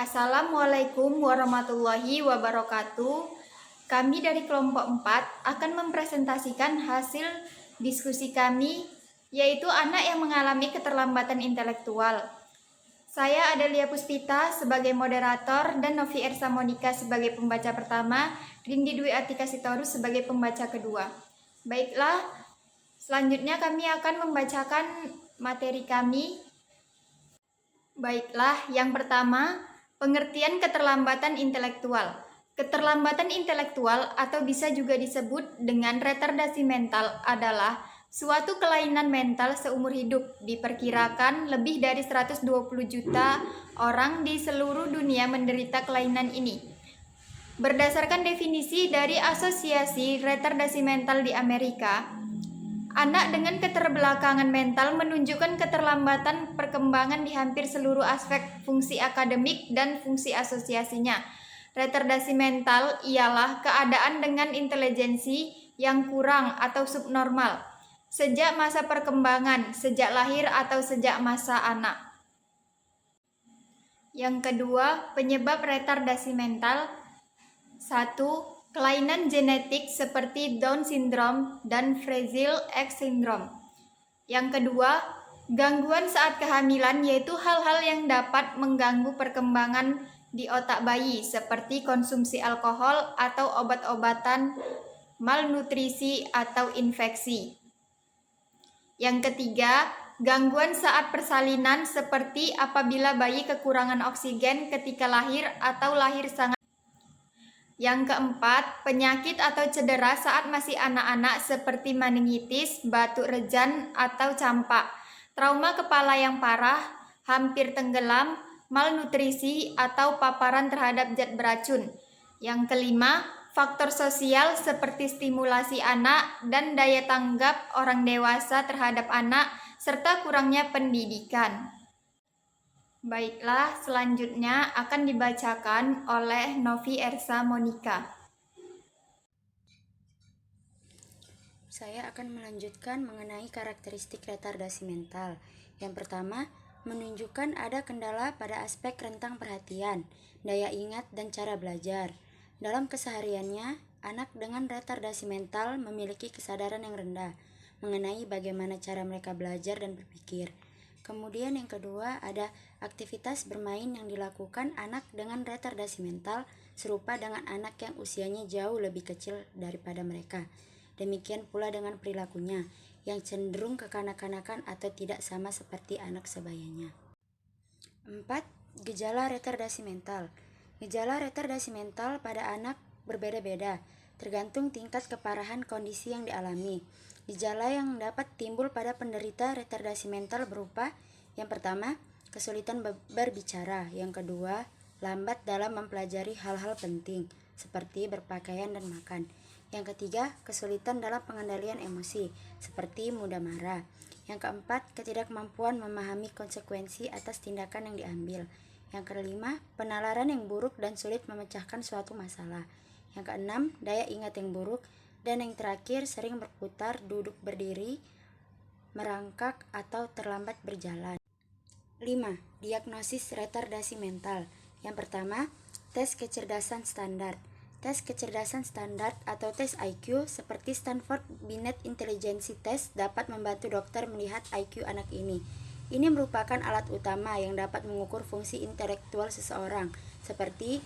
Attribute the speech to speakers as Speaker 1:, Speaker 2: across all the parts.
Speaker 1: Assalamualaikum warahmatullahi wabarakatuh. Kami dari kelompok 4 akan mempresentasikan hasil diskusi kami, yaitu anak yang mengalami keterlambatan intelektual. Saya Adelia Puspita sebagai moderator dan Novi Ersa Monika sebagai pembaca pertama, Rindi Dwi Atika Sitorus sebagai pembaca kedua. Baiklah, selanjutnya kami akan membacakan materi kami. Baiklah, yang pertama, pengertian keterlambatan intelektual. Keterlambatan intelektual atau bisa juga disebut dengan retardasi mental adalah suatu kelainan mental seumur hidup. Diperkirakan lebih dari 120 juta orang di seluruh dunia menderita kelainan ini. Berdasarkan definisi dari Asosiasi Retardasi Mental di Amerika, anak dengan keterbelakangan mental menunjukkan keterlambatan perkembangan di hampir seluruh aspek fungsi akademik dan fungsi asosiasinya. Retardasi mental ialah keadaan dengan intelijensi yang kurang atau subnormal sejak masa perkembangan, sejak lahir atau sejak masa anak. Yang kedua, penyebab retardasi mental. 1. Kelainan genetik seperti Down syndrome dan Fragile X syndrome. Yang kedua, gangguan saat kehamilan, yaitu hal-hal yang dapat mengganggu perkembangan di otak bayi seperti konsumsi alkohol atau obat-obatan, malnutrisi atau infeksi. Yang ketiga, gangguan saat persalinan seperti apabila bayi kekurangan oksigen ketika lahir atau lahir sangat. Yang keempat, penyakit atau cedera saat masih anak-anak seperti meningitis, batuk rejan, atau campak, trauma kepala yang parah, hampir tenggelam, malnutrisi, atau paparan terhadap zat beracun. Yang kelima, faktor sosial seperti stimulasi anak dan daya tanggap orang dewasa terhadap anak, serta kurangnya pendidikan. Baiklah, selanjutnya akan dibacakan oleh Novi Ersa Monika.
Speaker 2: Saya akan melanjutkan mengenai karakteristik retardasi mental. Yang pertama, menunjukkan ada kendala pada aspek rentang perhatian, daya ingat, dan cara belajar. Dalam kesehariannya, anak dengan retardasi mental memiliki kesadaran yang rendah mengenai bagaimana cara mereka belajar dan berpikir. Kemudian yang kedua, ada aktivitas bermain yang dilakukan anak dengan retardasi mental serupa dengan anak yang usianya jauh lebih kecil daripada mereka. Demikian pula dengan perilakunya, yang cenderung kekanak-kanakan atau tidak sama seperti anak sebayanya. 4. Gejala retardasi mental. Gejala retardasi mental pada anak berbeda-beda, tergantung tingkat keparahan kondisi yang dialami. Gejala yang dapat timbul pada penderita retardasi mental berupa: yang pertama, kesulitan berbicara; yang kedua, lambat dalam mempelajari hal-hal penting, seperti berpakaian dan makan; yang ketiga, kesulitan dalam pengendalian emosi, seperti mudah marah; yang keempat, ketidakmampuan memahami konsekuensi atas tindakan yang diambil; yang kelima, penalaran yang buruk dan sulit memecahkan suatu masalah; yang keenam, daya ingat yang buruk; dan yang terakhir, sering berputar, duduk berdiri, merangkak, atau terlambat berjalan. 5. Diagnosis retardasi mental. Yang pertama, tes kecerdasan standar. Tes kecerdasan standar atau tes IQ seperti Stanford Binet Intelligence Test dapat membantu dokter melihat IQ anak ini. Ini merupakan alat utama yang dapat mengukur fungsi intelektual seseorang, seperti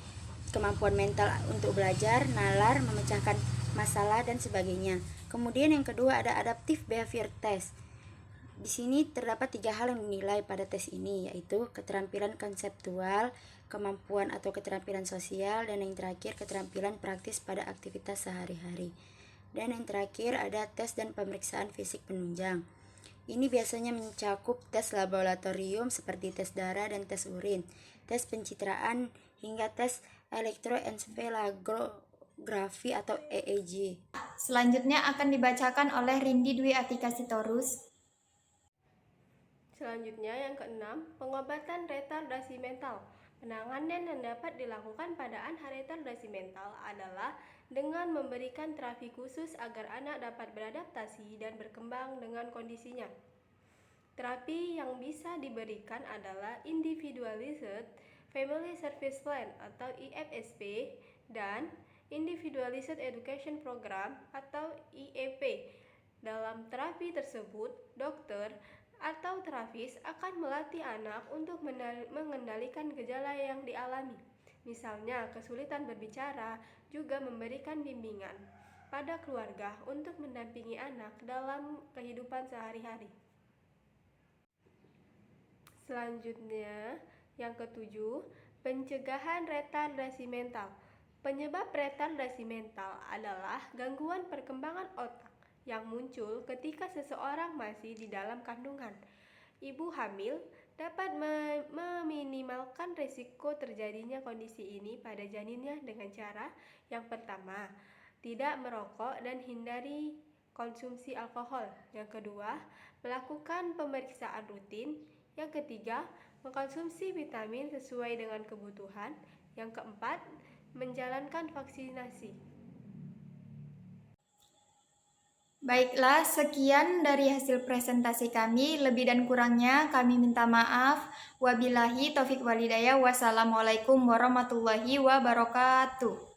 Speaker 2: kemampuan mental untuk belajar, nalar, memecahkan masalah, dan sebagainya. Kemudian yang kedua ada Adaptive Behavior Test. Di sini terdapat 3 hal yang dinilai pada tes ini, yaitu keterampilan konseptual, kemampuan atau keterampilan sosial, dan yang terakhir keterampilan praktis pada aktivitas sehari-hari. Dan yang terakhir ada tes dan pemeriksaan fisik penunjang. Ini biasanya mencakup tes laboratorium seperti tes darah dan tes urin, tes pencitraan, hingga tes elektroensefalografi atau EEG.
Speaker 1: Selanjutnya akan dibacakan oleh Rindi Dwi Atika Sitorus.
Speaker 3: Selanjutnya yang keenam, pengobatan retardasi mental. Penanganan yang dapat dilakukan pada anak retardasi mental adalah dengan memberikan terapi khusus agar anak dapat beradaptasi dan berkembang dengan kondisinya. Terapi yang bisa diberikan adalah individualized Family Service Plan atau IFSP, dan Individualized Education Program atau IEP. Dalam terapi tersebut, dokter atau terapis akan melatih anak untuk mengendalikan gejala yang dialami. Misalnya, kesulitan berbicara, juga memberikan bimbingan pada keluarga untuk mendampingi anak dalam kehidupan sehari-hari. Selanjutnya, yang ketujuh, pencegahan retardasi mental. Penyebab retardasi mental adalah gangguan perkembangan otak yang muncul ketika seseorang masih di dalam kandungan. Ibu hamil dapat meminimalkan risiko terjadinya kondisi ini pada janinnya dengan cara yang pertama, tidak merokok dan hindari konsumsi alkohol. Yang kedua, melakukan pemeriksaan rutin. Yang ketiga, mengkonsumsi vitamin sesuai dengan kebutuhan. Yang keempat, menjalankan vaksinasi.
Speaker 1: Baiklah, sekian dari hasil presentasi kami. Lebih dan kurangnya kami minta maaf. Wabillahi taufik walhidayah. Wassalamualaikum warahmatullahi wabarakatuh.